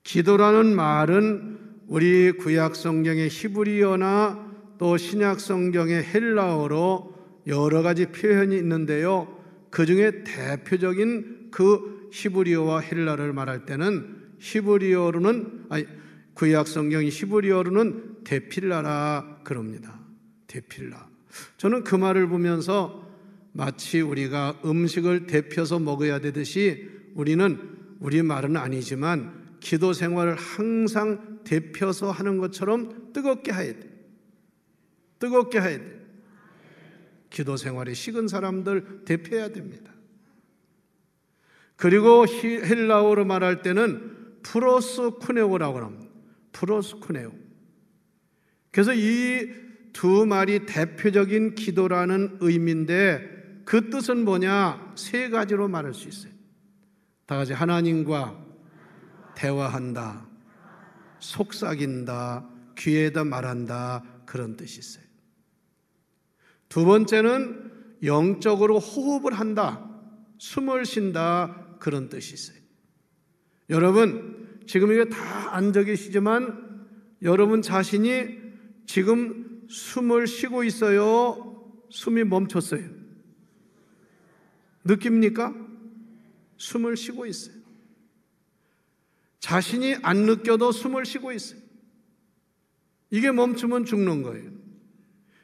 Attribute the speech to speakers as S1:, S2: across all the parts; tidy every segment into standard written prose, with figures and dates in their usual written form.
S1: 기도라는 말은 우리 구약 성경의 히브리어나 또 신약 성경의 헬라어로 여러 가지 표현이 있는데요, 그 중에 대표적인 그 히브리어와 헬라어를 말할 때는 구약 성경이 히브리어로는 데필라라 그럽니다. 데필라. 저는 그 말을 보면서 마치 우리가 음식을 데펴서 먹어야 되듯이 우리 말은 아니지만 기도 생활을 항상 데펴서 하는 것처럼 뜨겁게 해야 돼. 뜨겁게 해야 돼. 기도 생활이 식은 사람들 데펴야 됩니다. 그리고 헬라어로 말할 때는 프로스쿠네오라고 합니다. 프로스쿠네오. 그래서 이 두 말이 대표적인 기도라는 의미인데 그 뜻은 뭐냐? 세 가지로 말할 수 있어요. 다 같이 하나님과 대화한다, 속삭인다, 귀에다 말한다, 그런 뜻이 있어요. 두 번째는 영적으로 호흡을 한다, 숨을 쉰다, 그런 뜻이 있어요. 여러분 지금 이게 다 앉아 계시지만 여러분 자신이 지금 숨을 쉬고 있어요? 숨이 멈췄어요? 느낍니까? 숨을 쉬고 있어요. 자신이 안 느껴도 숨을 쉬고 있어요. 이게 멈추면 죽는 거예요.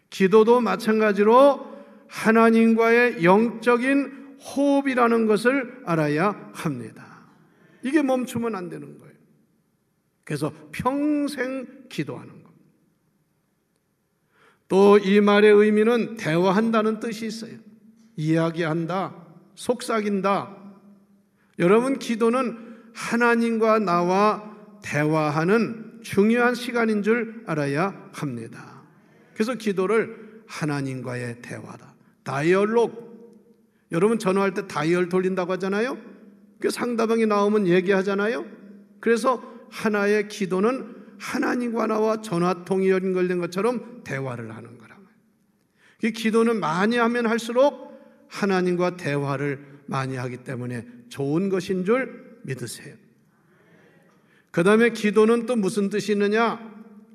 S1: 기도도 마찬가지로 하나님과의 영적인 호흡이라는 것을 알아야 합니다. 이게 멈추면 안 되는 거예요. 그래서 평생 기도하는 겁니다. 또 이 말의 의미는 대화한다는 뜻이 있어요. 이야기한다, 속삭인다. 여러분 기도는 하나님과 나와 대화하는 중요한 시간인 줄 알아야 합니다. 그래서 기도를 하나님과의 대화다, 다이얼로그. 여러분 전화할 때 다이얼 돌린다고 하잖아요. 그 상대방이 나오면 얘기하잖아요. 그래서 하나의 기도는 하나님과 나와 전화통이 연결된 것처럼 대화를 하는 거란 말이에요. 이 기도는 많이 하면 할수록 하나님과 대화를 많이 하기 때문에 좋은 것인 줄 믿으세요. 그 다음에 기도는 또 무슨 뜻이 있느냐?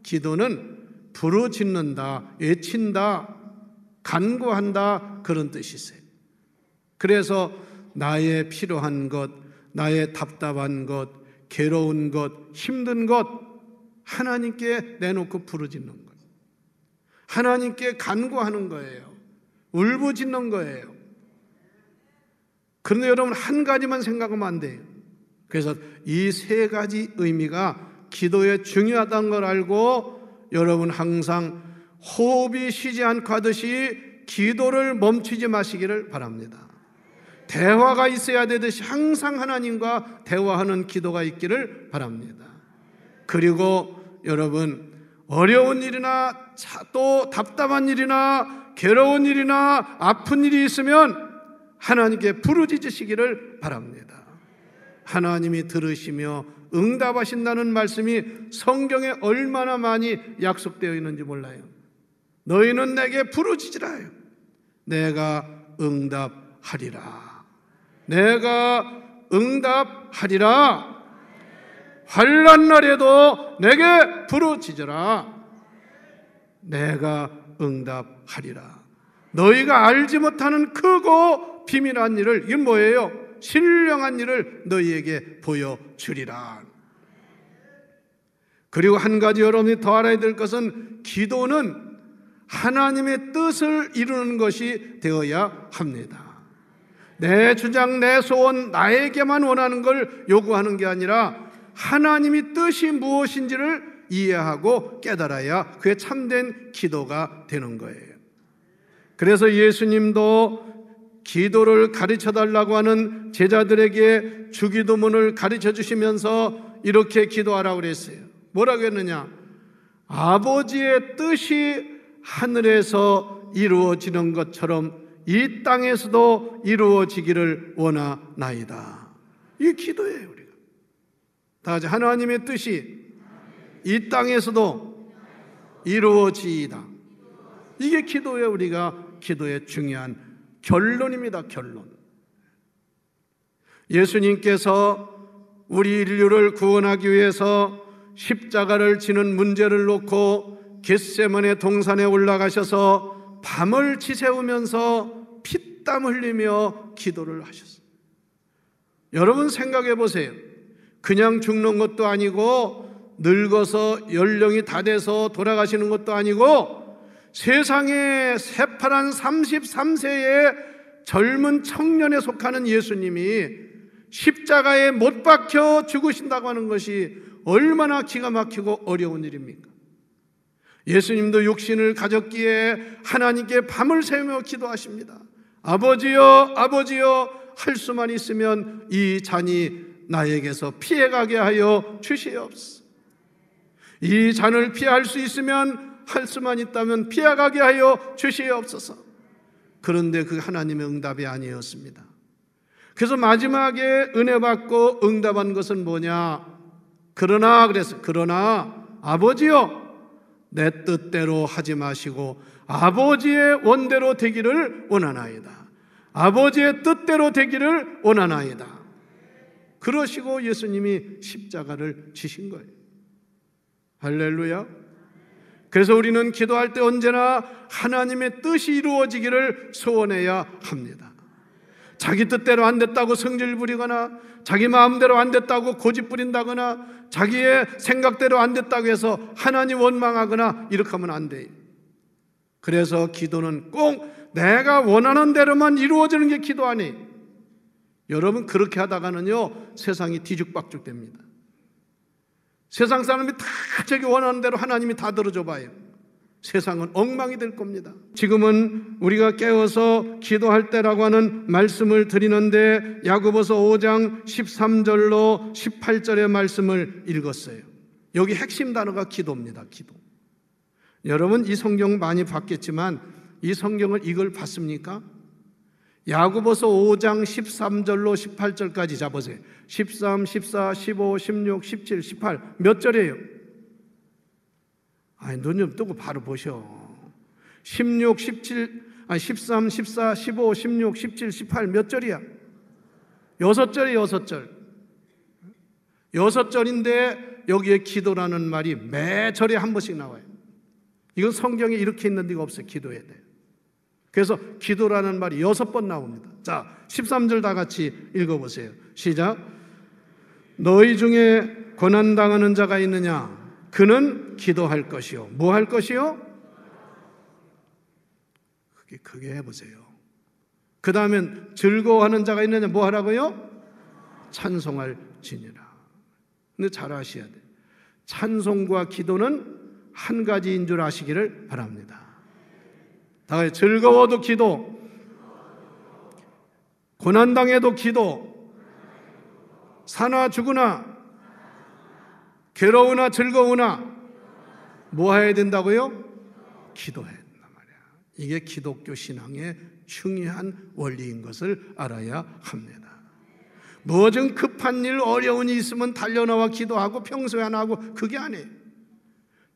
S1: 기도는 부르짖는다, 외친다, 간구한다, 그런 뜻이 있어요. 그래서 나의 필요한 것, 나의 답답한 것, 괴로운 것, 힘든 것 하나님께 내놓고 부르짖는 거예요. 하나님께 간구하는 거예요. 울부짖는 거예요. 그런데 여러분 한 가지만 생각하면 안 돼요. 그래서 이 세 가지 의미가 기도에 중요하다는 걸 알고 여러분 항상 호흡이 쉬지 않고 하듯이 기도를 멈추지 마시기를 바랍니다. 대화가 있어야 되듯이 항상 하나님과 대화하는 기도가 있기를 바랍니다. 그리고 여러분 어려운 일이나 또 답답한 일이나 괴로운 일이나 아픈 일이 있으면 하나님께 부르짖으시기를 바랍니다. 하나님이 들으시며 응답하신다는 말씀이 성경에 얼마나 많이 약속되어 있는지 몰라요. 너희는 내게 부르짖으라. 내가 응답하리라. 내가 응답하리라. 환난 날에도 내게 부르짖으라. 내가 응답하리라. 너희가 알지 못하는 크고 비밀한 일을, 이건 뭐예요? 신령한 일을 너희에게 보여주리라. 그리고 한 가지 여러분이 더 알아야 될 것은 기도는 하나님의 뜻을 이루는 것이 되어야 합니다. 내 주장, 내 소원, 나에게만 원하는 걸 요구하는 게 아니라 하나님이 뜻이 무엇인지를 이해하고 깨달아야 그게 참된 기도가 되는 거예요. 그래서 예수님도 기도를 가르쳐달라고 하는 제자들에게 주기도문을 가르쳐 주시면서 이렇게 기도하라고 그랬어요. 뭐라고 했느냐? 아버지의 뜻이 하늘에서 이루어지는 것처럼 이 땅에서도 이루어지기를 원하나이다. 이게 기도예요. 우리가 다 같이 하나님의 뜻이 이 땅에서도 이루어지이다. 이게 기도예요. 우리가 기도의 중요한 결론입니다. 결론. 예수님께서 우리 인류를 구원하기 위해서 십자가를 지는 문제를 놓고 겟세마네 동산에 올라가셔서 밤을 지새우면서 피땀 흘리며 기도를 하셨어요. 여러분 생각해 보세요. 그냥 죽는 것도 아니고 늙어서 연령이 다 돼서 돌아가시는 것도 아니고 세상에 새파란 33세의 젊은 청년에 속하는 예수님이 십자가에 못 박혀 죽으신다고 하는 것이 얼마나 기가 막히고 어려운 일입니까? 예수님도 육신을 가졌기에 하나님께 밤을 새우며 기도하십니다. 아버지여, 아버지여, 할 수만 있으면 이 잔이 나에게서 피해가게 하여 주시옵소서. 이 잔을 피할 수 있으면, 할 수만 있다면 피해가게 하여 주시옵소서. 그런데 그 하나님의 응답이 아니었습니다. 그래서 마지막에 은혜 받고 응답한 것은 뭐냐? 그러나 아버지여, 내 뜻대로 하지 마시고 아버지의 원대로 되기를 원하나이다. 아버지의 뜻대로 되기를 원하나이다. 그러시고 예수님이 십자가를 지신 거예요. 할렐루야. 그래서 우리는 기도할 때 언제나 하나님의 뜻이 이루어지기를 소원해야 합니다. 자기 뜻대로 안 됐다고 성질 부리거나 자기 마음대로 안 됐다고 고집 부린다거나 자기의 생각대로 안 됐다고 해서 하나님 원망하거나 이렇게 하면 안 돼요. 그래서 기도는 꼭 내가 원하는 대로만 이루어지는 게 기도 아니에요. 여러분 그렇게 하다가는요 세상이 뒤죽박죽 됩니다. 세상 사람이 다 자기 원하는 대로 하나님이 다 들어줘 봐요. 세상은 엉망이 될 겁니다. 지금은 우리가 깨어서 기도할 때라고 하는 말씀을 드리는데 야고보서 5장 13절로 18절의 말씀을 읽었어요. 여기 핵심 단어가 기도입니다. 기도. 여러분 이 성경 많이 봤겠지만 이 성경을 이걸 봤습니까? 야고보서 5장 13절로 18절까지 잡으세요. 13, 14, 15, 16, 17, 18 몇 절이에요? 아니 눈 좀 뜨고 바로 보셔. 16, 17, 13, 14, 15, 16, 17, 18 몇 절이야? 6절이에요. 6절인데 여기에 기도라는 말이 매 절에 한 번씩 나와요. 이건 성경에 이렇게 있는 데가 없어요. 기도해야 돼요. 그래서 기도라는 말이 6번 나옵니다. 자, 13절 다 같이 읽어보세요. 시작. 너희 중에 고난당하는 자가 있느냐? 그는 기도할 것이요. 뭐 할 것이요? 크게 해보세요. 그 다음엔 즐거워하는 자가 있느냐? 뭐 하라고요? 찬송할 지니라. 근데 잘 아셔야 돼요. 찬송과 기도는 한 가지인 줄 아시기를 바랍니다. 다 같이 즐거워도 기도, 고난당해도 기도, 사나 죽으나 괴로우나 즐거우나 뭐 해야 된다고요? 기도해야 된단 말이야. 이게 기독교 신앙의 중요한 원리인 것을 알아야 합니다. 뭐든 급한 일, 어려운 일이 있으면 달려나와 기도하고 평소에 안 하고 그게 아니에요.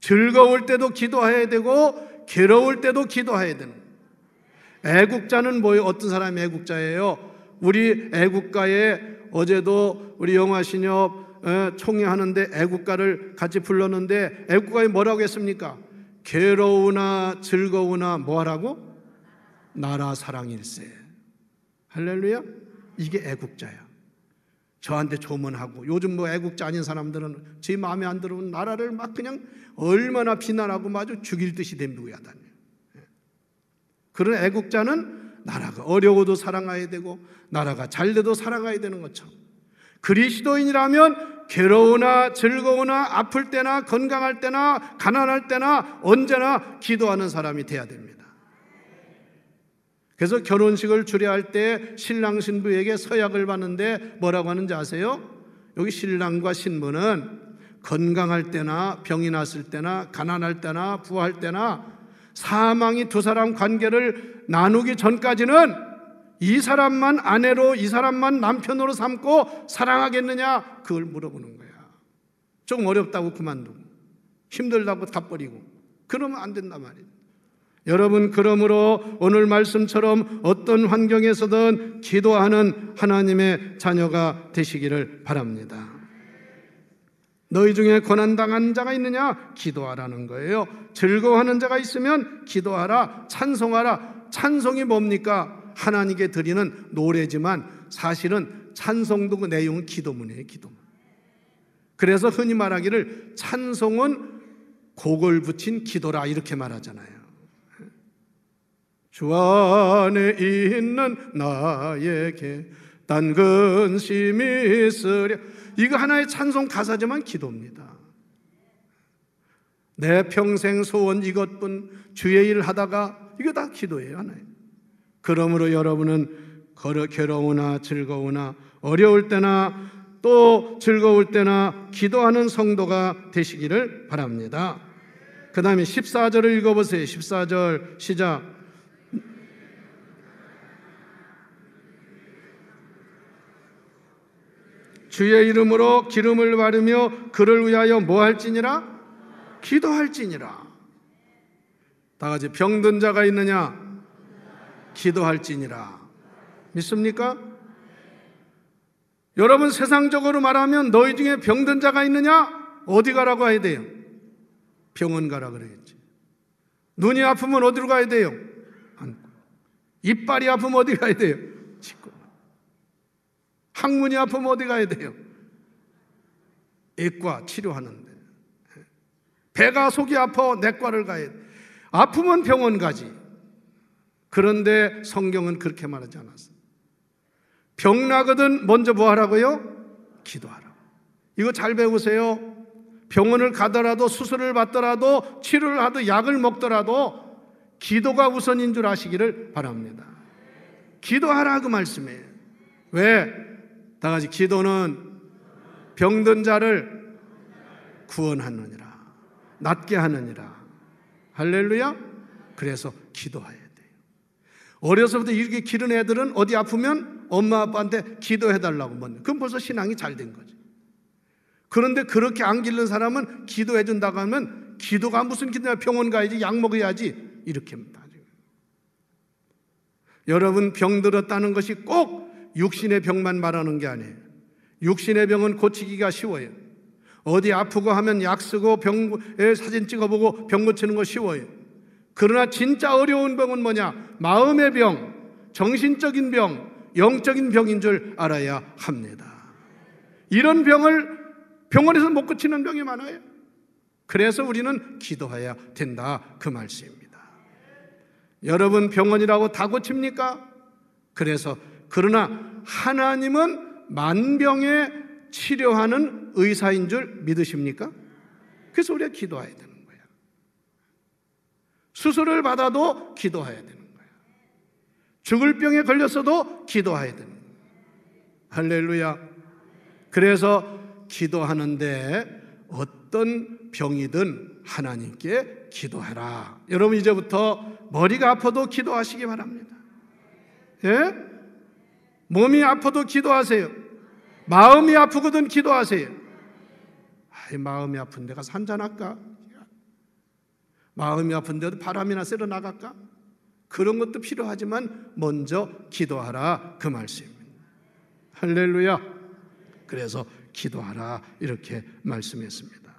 S1: 즐거울 때도 기도해야 되고 괴로울 때도 기도해야 되는 거예요. 애국자는 뭐예요? 어떤 사람이 애국자예요? 우리 애국가에 어제도 우리 영화신협 총회하는데 애국가를 같이 불렀는데 애국가에 뭐라고 했습니까? 괴로우나 즐거우나 뭐하라고? 나라 사랑일세. 할렐루야. 이게 애국자야. 저한테 조문하고 요즘 뭐 애국자 아닌 사람들은 제 마음에 안 들어오는 나라를 막 그냥 얼마나 비난하고 마주 죽일 듯이 덤비고 다녀요. 그런 애국자는 나라가 어려워도 사랑해야 되고 나라가 잘 돼도 사랑해야 되는 것처럼 그리스도인이라면 괴로우나 즐거우나 아플 때나 건강할 때나 가난할 때나 언제나 기도하는 사람이 돼야 됩니다. 그래서 결혼식을 주례할 때 신랑 신부에게 서약을 받는데 뭐라고 하는지 아세요? 여기 신랑과 신부는 건강할 때나 병이 났을 때나 가난할 때나 부할 때나 사망이 두 사람 관계를 나누기 전까지는 이 사람만 아내로 이 사람만 남편으로 삼고 사랑하겠느냐 그걸 물어보는 거야. 조금 어렵다고 그만두고 힘들다고 다 버리고 그러면 안 된단 말이에요. 여러분 그러므로 오늘 말씀처럼 어떤 환경에서든 기도하는 하나님의 자녀가 되시기를 바랍니다. 너희 중에 고난당한 자가 있느냐? 기도하라는 거예요. 즐거워하는 자가 있으면 기도하라, 찬송하라. 찬송이 뭡니까? 하나님께 드리는 노래지만 사실은 찬송도 그 내용은 기도문이에요. 기도문. 그래서 흔히 말하기를 찬송은 곡을 붙인 기도라 이렇게 말하잖아요. 주 안에 있는 나에게 단 근심이 있으랴. 이거 하나의 찬송 가사지만 기도입니다. 내 평생 소원 이것뿐 주의 일 하다가 이거 다 기도예요. 하나의. 그러므로 여러분은 괴로우나 즐거우나 어려울 때나 또 즐거울 때나 기도하는 성도가 되시기를 바랍니다. 그 다음에 14절을 읽어보세요. 14절 시작. 주의 이름으로 기름을 바르며 그를 위하여 뭐 할지니라? 기도할지니라. 다 같이 병든 자가 있느냐? 기도할지니라. 믿습니까? 여러분 세상적으로 말하면 너희 중에 병든 자가 있느냐? 어디 가라고 해야 돼요? 병원 가라 그러겠지. 눈이 아프면 어디로 가야 돼요? 안고. 이빨이 아프면 어디 가야 돼요? 치과. 항문이 아프면 어디 가야 돼요? 내과 치료하는데. 배가 속이 아파 내과를 가야 돼. 아프면 병원 가지. 그런데 성경은 그렇게 말하지 않았어요. 병 나거든 먼저 뭐 하라고요? 기도하라. 이거 잘 배우세요. 병원을 가더라도 수술을 받더라도 치료를 하든 약을 먹더라도 기도가 우선인 줄 아시기를 바랍니다. 기도하라 그 말씀이에요. 왜? 다 같이 기도는 병든 자를 구원하느니라, 낫게 하느니라. 할렐루야. 그래서 기도해야 돼요. 어려서부터 이렇게 기른 애들은 어디 아프면 엄마 아빠한테 기도해달라고 묻는. 그럼 벌써 신앙이 잘 된 거지. 그런데 그렇게 안 기른 사람은 기도해 준다고 하면 기도가 무슨 기도야? 병원 가야지, 약 먹어야지 이렇게 합니다. 여러분 병 들었다는 것이 꼭 육신의 병만 말하는 게 아니에요. 육신의 병은 고치기가 쉬워요. 어디 아프고 하면 약 쓰고 병에 사진 찍어보고 병 고치는 거 쉬워요. 그러나 진짜 어려운 병은 뭐냐? 마음의 병, 정신적인 병, 영적인 병인 줄 알아야 합니다. 이런 병을 병원에서 못 고치는 병이 많아요. 그래서 우리는 기도해야 된다 그 말씀입니다. 여러분 병원이라고 다 고칩니까? 그래서 그러나 하나님은 만병에 치료하는 의사인 줄 믿으십니까? 그래서 우리가 기도해야 되는 거예요. 수술을 받아도 기도해야 되는 거예요. 죽을 병에 걸렸어도 기도해야 되는 거예요. 할렐루야. 그래서 기도하는데 어떤 병이든 하나님께 기도하라. 여러분 이제부터 머리가 아파도 기도하시기 바랍니다. 예? 몸이 아파도 기도하세요. 마음이 아프거든 기도하세요. 마음이 아픈데 가서 한잔할까? 마음이 아픈데도 바람이나 쐬러 나갈까? 그런 것도 필요하지만 먼저 기도하라 그 말씀입니다. 할렐루야. 그래서 기도하라 이렇게 말씀했습니다.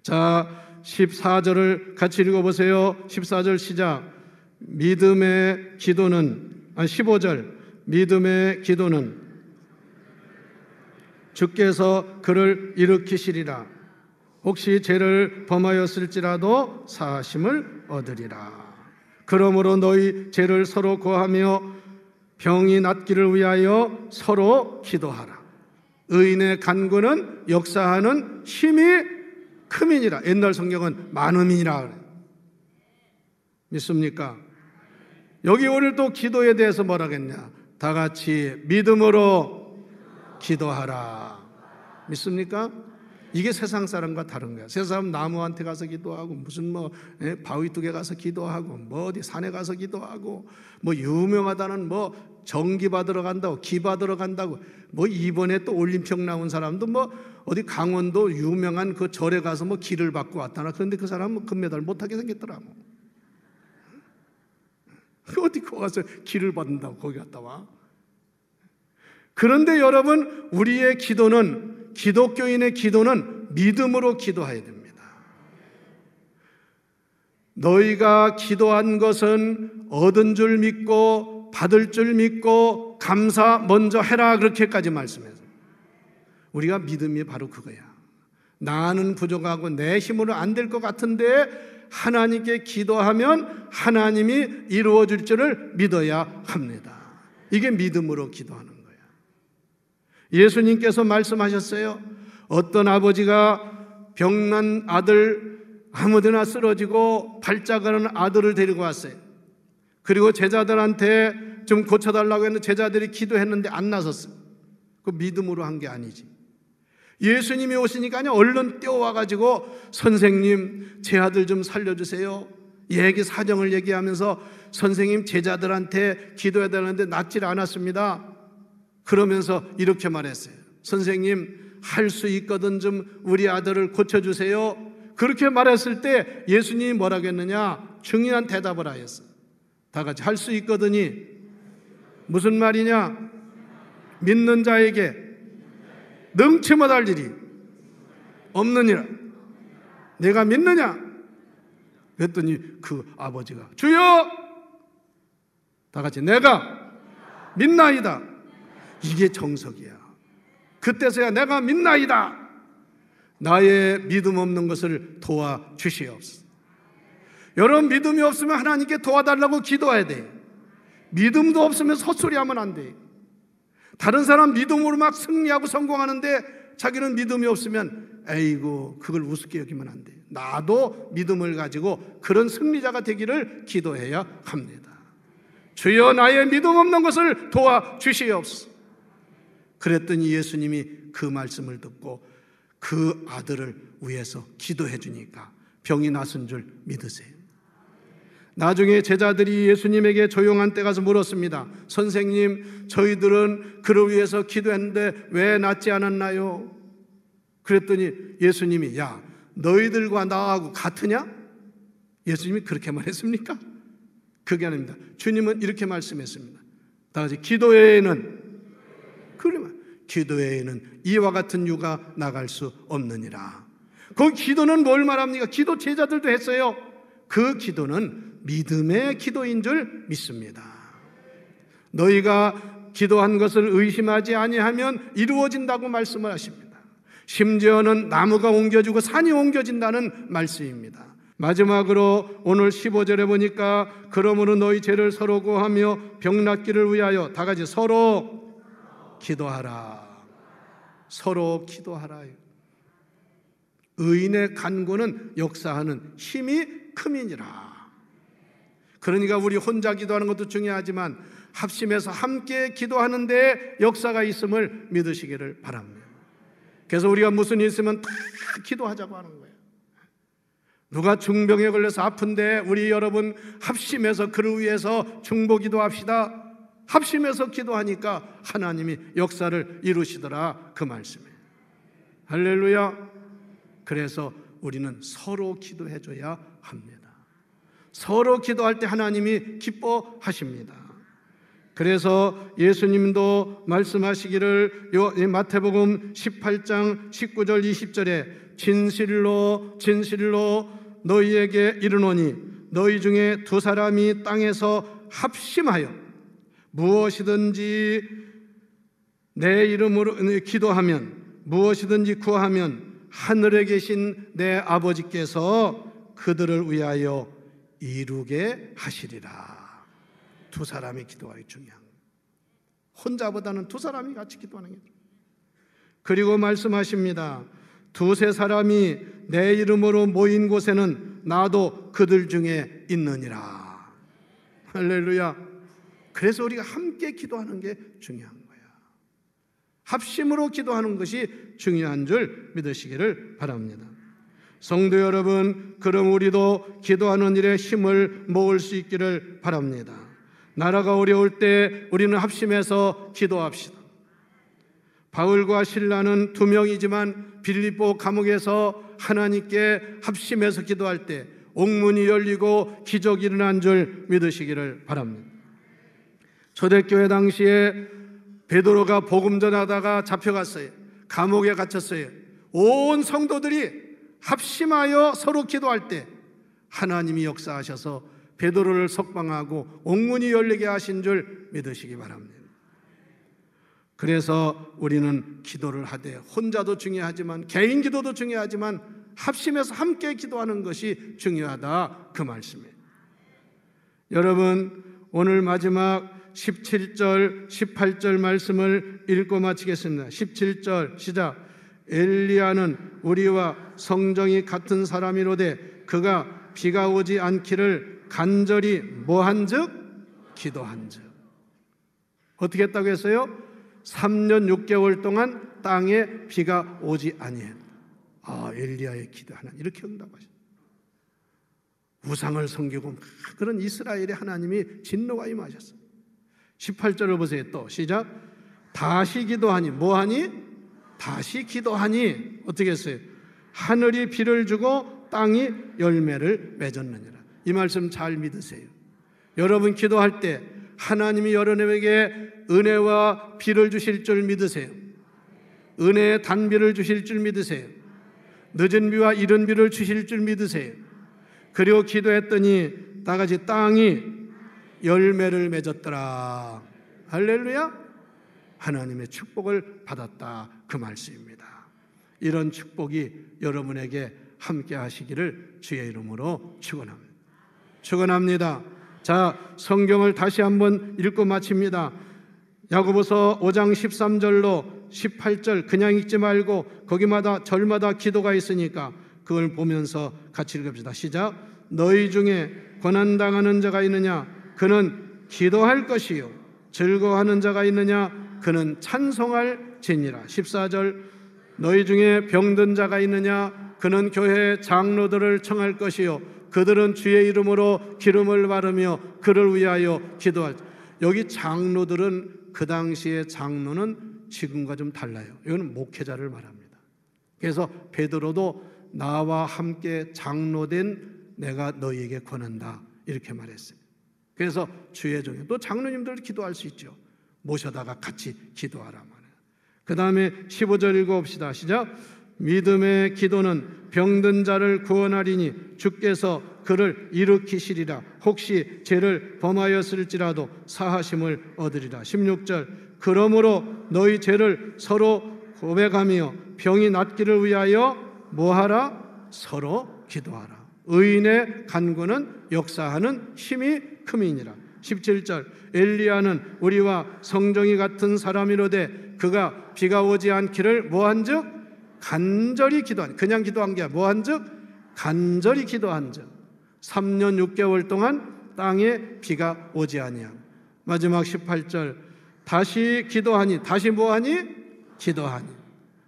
S1: 자, 14절을 같이 읽어보세요. 14절 시작. 믿음의 기도는 15절 믿음의 기도는 주께서 그를 일으키시리라. 혹시 죄를 범하였을지라도 사하심을 얻으리라. 그러므로 너희 죄를 서로 고하며 병이 낫기를 위하여 서로 기도하라. 의인의 간구는 역사하는 힘이 크민이라. 옛날 성경은 많음이니라. 믿습니까? 여기 오늘 또 기도에 대해서 뭐라겠냐? 다 같이 믿음으로 기도하라. 믿습니까? 이게 세상 사람과 다른 거야. 세상 사람 나무한테 가서 기도하고 무슨 바위 뚝에 가서 기도하고 어디 산에 가서 기도하고 유명하다는 정기 받으러 간다고 기 받으러 간다고 이번에 또 올림픽 나온 사람도 어디 강원도 유명한 그 절에 가서 기를 받고 왔다나. 그런데 그 사람은 금메달 못하게 생겼더라고. 어디 거기 가서 기를 받는다고 거기 갔다 와. 그런데 여러분 우리의 기도는 기독교인의 기도는 믿음으로 기도해야 됩니다. 너희가 기도한 것은 얻은 줄 믿고 받을 줄 믿고 감사 먼저 해라, 그렇게까지 말씀해서 우리가 믿음이 바로 그거야. 나는 부족하고 내 힘으로 안 될 것 같은데 하나님께 기도하면 하나님이 이루어줄 줄을 믿어야 합니다. 이게 믿음으로 기도하는 거야. 예수님께서 말씀하셨어요. 어떤 아버지가 병난 아들 아무데나 쓰러지고 발작하는 아들을 데리고 왔어요. 그리고 제자들한테 좀 고쳐달라고 했는데 제자들이 기도했는데 안 나섰어요. 그 믿음으로 한 게 아니지. 예수님이 오시니까 그냥 얼른 뛰어와가지고 선생님 제 아들 좀 살려주세요. 얘기 사정을 얘기하면서 선생님 제자들한테 기도해야 되는데 낫질 않았습니다. 그러면서 이렇게 말했어요. 선생님 할 수 있거든 좀 우리 아들을 고쳐주세요. 그렇게 말했을 때 예수님이 뭐라고 했느냐? 중요한 대답을 하였어. 다 같이 할 수 있거든이 무슨 말이냐? 믿는 자에게 능치 못할 일이 없느니라. 내가 믿느냐? 그랬더니 그 아버지가 주여! 다 같이 내가 믿나이다. 이게 정석이야. 그때서야 내가 믿나이다. 나의 믿음 없는 것을 도와주시옵소서. 여러분 믿음이 없으면 하나님께 도와달라고 기도해야 돼. 믿음도 없으면 헛소리하면 안 돼. 다른 사람 믿음으로 막 승리하고 성공하는데 자기는 믿음이 없으면 에이고 그걸 우습게 여기면 안 돼. 나도 믿음을 가지고 그런 승리자가 되기를 기도해야 합니다. 주여 나의 믿음 없는 것을 도와주시옵소서. 그랬더니 예수님이 그 말씀을 듣고 그 아들을 위해서 기도해 주니까 병이 나선 줄 믿으세요. 나중에 제자들이 예수님에게 조용한 때 가서 물었습니다. 선생님 저희들은 그를 위해서 기도했는데 왜 낫지 않았나요? 그랬더니 예수님이 야 너희들과 나하고 같으냐? 예수님이 그렇게 말했습니까? 그게 아닙니다. 주님은 이렇게 말씀했습니다. 다 같이 기도회에는 이와 같은 유가 나갈 수 없느니라. 그 기도는 뭘 말합니까? 기도 제자들도 했어요. 그 기도는 믿음의 기도인 줄 믿습니다. 너희가 기도한 것을 의심하지 아니하면 이루어진다고 말씀을 하십니다. 심지어는 나무가 옮겨지고 산이 옮겨진다는 말씀입니다. 마지막으로 오늘 15절에 보니까 그러므로 너희 죄를 서로 고하며 병 낫기를 위하여 다 같이 서로 기도하라. 서로 기도하라. 의인의 간구는 역사하는 힘이 큼이니라. 그러니까 우리 혼자 기도하는 것도 중요하지만 합심해서 함께 기도하는데 역사가 있음을 믿으시기를 바랍니다. 그래서 우리가 무슨 일 있으면 다 기도하자고 하는 거예요. 누가 중병에 걸려서 아픈데 우리 여러분 합심해서 그를 위해서 중보기도 합시다. 합심해서 기도하니까 하나님이 역사를 이루시더라 그 말씀이에요. 할렐루야. 그래서 우리는 서로 기도해줘야 합니다. 서로 기도할 때 하나님이 기뻐하십니다. 그래서 예수님도 말씀하시기를 마태복음 18장 19절 20절에 진실로 진실로 너희에게 이르노니 너희 중에 두 사람이 땅에서 합심하여 무엇이든지 내 이름으로 기도하면 무엇이든지 구하면 하늘에 계신 내 아버지께서 그들을 위하여 이루게 하시리라. 두 사람이 기도하기 중요한 거예요. 혼자보다는 두 사람이 같이 기도하는 게 중요해요. 그리고 말씀하십니다. 두세 사람이 내 이름으로 모인 곳에는 나도 그들 중에 있느니라. 할렐루야. 그래서 우리가 함께 기도하는 게 중요한 거야. 합심으로 기도하는 것이 중요한 줄 믿으시기를 바랍니다. 성도 여러분, 그럼 우리도 기도하는 일에 힘을 모을 수 있기를 바랍니다. 나라가 어려울 때 우리는 합심해서 기도합시다. 바울과 실라는 두 명이지만 빌립보 감옥에서 하나님께 합심해서 기도할 때 옥문이 열리고 기적이 일어난 줄 믿으시기를 바랍니다. 초대교회 당시에 베드로가 복음 전하다가 잡혀갔어요. 감옥에 갇혔어요. 온 성도들이 합심하여 서로 기도할 때 하나님이 역사하셔서 베드로를 석방하고 옥문이 열리게 하신 줄 믿으시기 바랍니다. 그래서 우리는 기도를 하되 혼자도 중요하지만 개인 기도도 중요하지만 합심해서 함께 기도하는 것이 중요하다, 그 말씀이에요. 여러분, 오늘 마지막 17절 18절 말씀을 읽고 마치겠습니다. 17절 시작. 엘리야는 우리와 성정이 같은 사람이로되 그가 비가 오지 않기를 간절히 뭐한즉? 기도한즉. 어떻게 했다고 했어요? 3년 6개월 동안 땅에 비가 오지 아니했다. 엘리야의 기도 하나님 이렇게 응답하셨다. 우상을 섬기고 그런 이스라엘의 하나님이 진노가 임하셨어요. 18절을 보세요. 또 시작. 다시 기도하니 뭐하니? 다시 기도하니 어떻게 했어요? 하늘이 비를 주고 땅이 열매를 맺었느니라. 이 말씀 잘 믿으세요. 여러분 기도할 때 하나님이 여러분에게 은혜와 비를 주실 줄 믿으세요. 은혜의 단비를 주실 줄 믿으세요. 늦은 비와 이른 비를 주실 줄 믿으세요. 그리고 기도했더니 다 같이 땅이 열매를 맺었더라. 할렐루야. 하나님의 축복을 받았다, 그 말씀입니다. 이런 축복이 여러분에게 함께 하시기를 주의 이름으로 축원합니다. 축원합니다. 자, 성경을 다시 한번 읽고 마칩니다. 야고보서 5장 13절로 18절 그냥 읽지 말고 거기마다 절마다 기도가 있으니까 그걸 보면서 같이 읽읍시다. 시작. 너희 중에 고난당하는 자가 있느냐? 그는 기도할 것이요. 즐거워하는 자가 있느냐? 그는 찬송할 지니라. 14절. 너희 중에 병든 자가 있느냐? 그는 교회 장로들을 청할 것이요. 그들은 주의 이름으로 기름을 바르며 그를 위하여 기도할. 여기 장로들은 그 당시의 장로는 지금과 좀 달라요. 이거는 목회자를 말합니다. 그래서 베드로도 나와 함께 장로된 내가 너희에게 권한다 이렇게 말했어요. 그래서 주의 종이 또 장로님들도 기도할 수 있죠. 모셔다가 같이 기도하라 말이에요. 그 다음에 15절 읽어봅시다. 시작. 믿음의 기도는 병든 자를 구원하리니 주께서 그를 일으키시리라. 혹시 죄를 범하였을지라도 사하심을 얻으리라. 16절. 그러므로 너희 죄를 서로 고백하며 병이 낫기를 위하여 뭐하라? 서로 기도하라. 의인의 간구는 역사하는 힘이 큼이니라. 17절. 엘리야는 우리와 성정이 같은 사람이로되 그가 비가 오지 않기를 뭐한즉? 간절히 기도한. 그냥 기도한 게 뭐한즉? 간절히 기도한즉 3년 6개월 동안 땅에 비가 오지 아니함. 마지막 18절. 다시 기도하니. 다시 뭐하니? 기도하니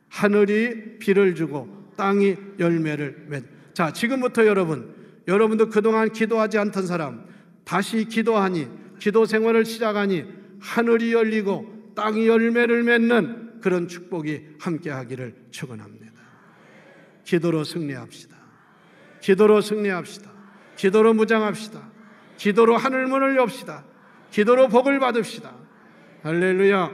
S1: 하늘이 비를 주고 땅이 열매를 맺. 자, 지금부터 여러분도 그동안 기도하지 않던 사람 다시 기도하니, 기도 생활을 시작하니 하늘이 열리고 땅이 열매를 맺는 그런 축복이 함께하기를 축원합니다. 기도로 승리합시다. 기도로 승리합시다. 기도로 무장합시다. 기도로 하늘문을 엽시다. 기도로 복을 받읍시다. 할렐루야.